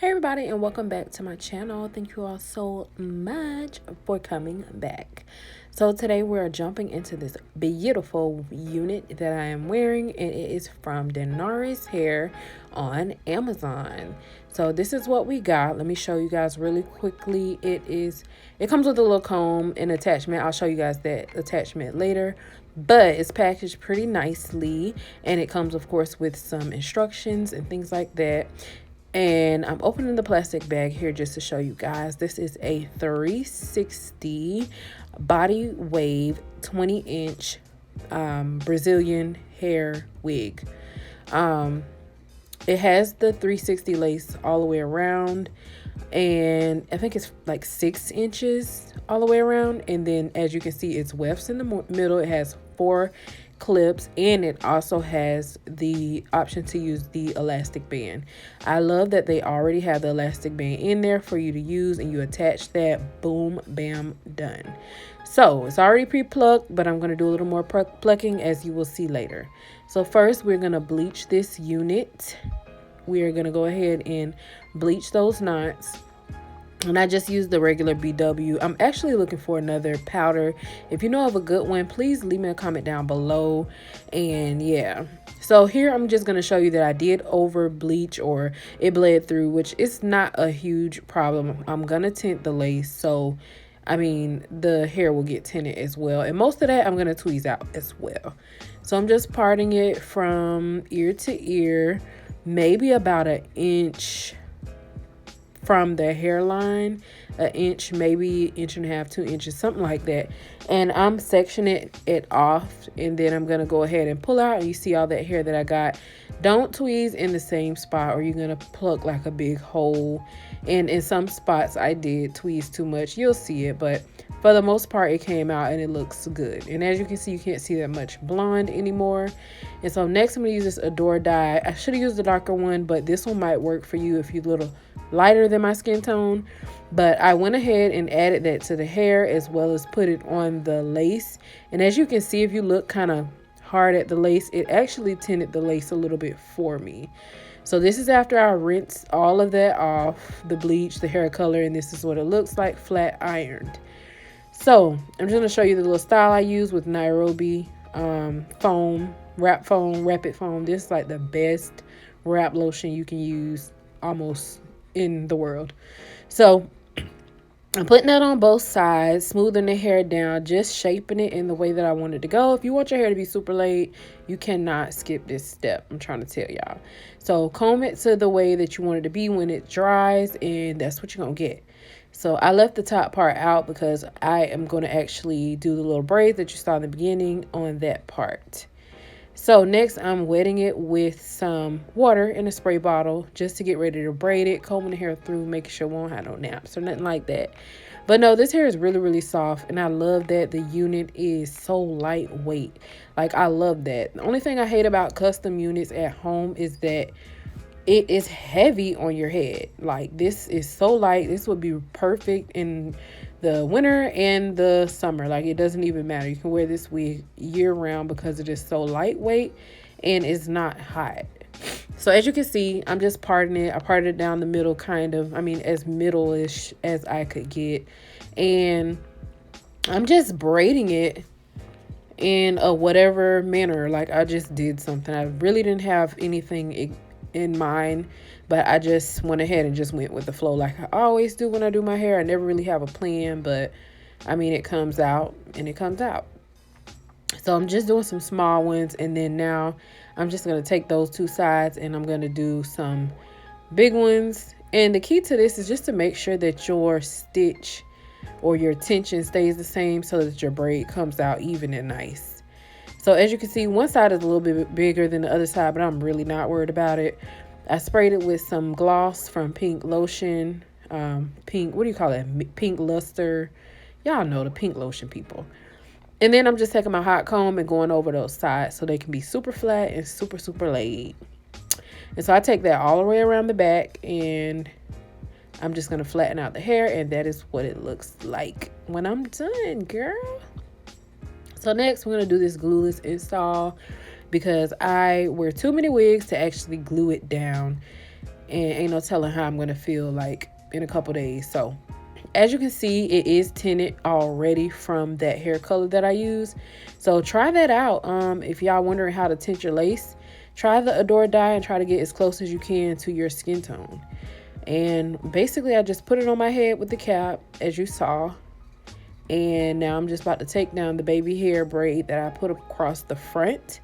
Hey everybody, and welcome back to my channel. Thank you all so much for coming back. So today we're jumping into this beautiful unit that I am wearing, and it is from Daenerys hair on Amazon. So this is what we got. Let me show you guys really quickly. It comes with a little comb and attachment. I'll show you guys that attachment later, but it's packaged pretty nicely, and it comes of course with some instructions and things like that. And I'm opening the plastic bag here just to show you guys. This is a 360 body wave 20-inch Brazilian hair wig. It has the 360 lace all the way around, and I think it's like 6 inches all the way around. And then as you can see, it's wefts in the middle. It has 4 clips, and it also has the option to use the elastic band. I love that they already have the elastic band in there for you to use, and you attach that, boom, bam, done. So it's already pre-plucked, but I'm going to do a little more plucking, as you will see later. So first we're going to bleach this unit. We are going to go ahead and bleach those knots. And I just used the regular BW. I'm actually looking for another powder. If you know of a good one, please leave me a comment down below. And yeah, so here I'm just going to show you that I did over bleach, or it bled through, which is not a huge problem. I'm going to tint the lace, so I mean the hair will get tinted as well, and most of that I'm going to tweeze out as well. So I'm just parting it from ear to ear, maybe about an inch from the hairline, an inch, maybe inch and a half, 2 inches, something like that. And I'm sectioning it off, and then I'm gonna go ahead and pull out, and you see all that hair that I got. Don't tweeze in the same spot, or you're gonna pluck like a big hole. And in some spots I did tweeze too much. You'll see it, but for the most part it came out and it looks good. And as you can see, you can't see that much blonde anymore. And so next I'm gonna use this Adore dye. I should have used the darker one, but this one might work for you if you're a little lighter than my skin tone. But I went ahead and added that to the hair, as well as put it on the lace. And as you can see, if you look kind of hard at the lace, it actually tinted the lace a little bit for me. So this is after I rinsed all of that off, the bleach, the hair color, and this is what it looks like flat ironed. So I'm just going to show you the little style I use with Nairobi foam, rapid foam. This is like the best wrap lotion you can use almost in the world. So I'm putting that on both sides, smoothing the hair down, just shaping it in the way that I want it to go. If you want your hair to be super laid, you cannot skip this step. I'm trying to tell y'all. So comb it to the way that you want it to be when it dries, and that's what you're going to get. So I left the top part out because I am going to actually do the little braids that you saw in the beginning on that part. So next I'm wetting it with some water in a spray bottle just to get ready to braid it, combing the hair through, making sure it won't have no naps or nothing like that. But no, this hair is really, really soft, and I love that the unit is so lightweight. Like, I love that. The only thing I hate about custom units at home is that it is heavy on your head. Like, this is so light. This would be perfect in the winter and the summer. Like, it doesn't even matter. You can wear this wig year round because it is so lightweight and it's not hot. So as you can see, I'm just parting it. I parted it down the middle, kind of, I mean, as middle-ish as I could get. And I'm just braiding it in a whatever manner. Like, I just did something. I really didn't have anything in mind, but I just went ahead and just went with the flow like I always do when I do my hair. I never really have a plan, but I mean, it comes out and it comes out. So I'm just doing some small ones, and then now I'm just going to take those 2 sides and I'm going to do some big ones. And the key to this is just to make sure that your stitch or your tension stays the same so that your braid comes out even and nice. So as you can see, one side is a little bit bigger than the other side, but I'm really not worried about it. I sprayed it with some gloss from Pink Lotion. Pink, what do you call it? Pink Luster. Y'all know the Pink Lotion people. And then I'm just taking my hot comb and going over those sides so they can be super flat and super, super laid. And so I take that all the way around the back, and I'm just going to flatten out the hair, and that is what it looks like when I'm done, girl. So next we're going to do this glueless install because I wear too many wigs to actually glue it down. and ain't no telling how I'm gonna feel like in a couple days. So as you can see, it is tinted already from that hair color that I use. So try that out. If y'all wondering how to tint your lace, try the Adore dye and try to get as close as you can to your skin tone. And basically I just put it on my head with the cap, as you saw. And now I'm just about to take down the baby hair braid that I put across the front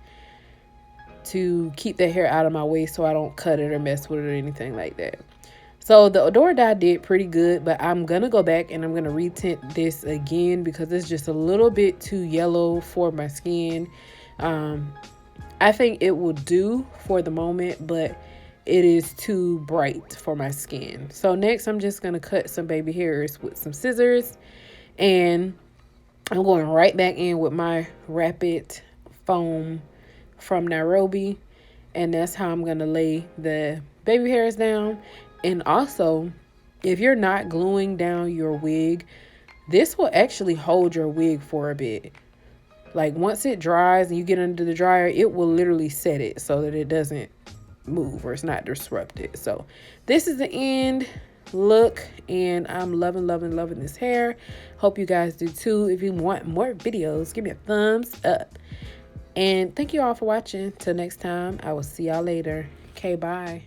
to keep the hair out of my way so I don't cut it or mess with it or anything like that. So the Adore dye did pretty good, but I'm going to go back and I'm going to retint this again because it's just a little bit too yellow for my skin. I think it will do for the moment, but it is too bright for my skin. So next I'm just going to cut some baby hairs with some scissors, and I'm going right back in with my Rapid Foam from Nairobi, and that's how I'm going to lay the baby hairs down. And also, if you're not gluing down your wig, this will actually hold your wig for a bit. Like once it dries and you get under the dryer, it will literally set it so that it doesn't move or it's not disrupted. So this is the end look, and I'm loving this hair. Hope you guys do too. If you want more videos, give me a thumbs up. And thank you all for watching. Till next time, I will see y'all later. Okay, bye.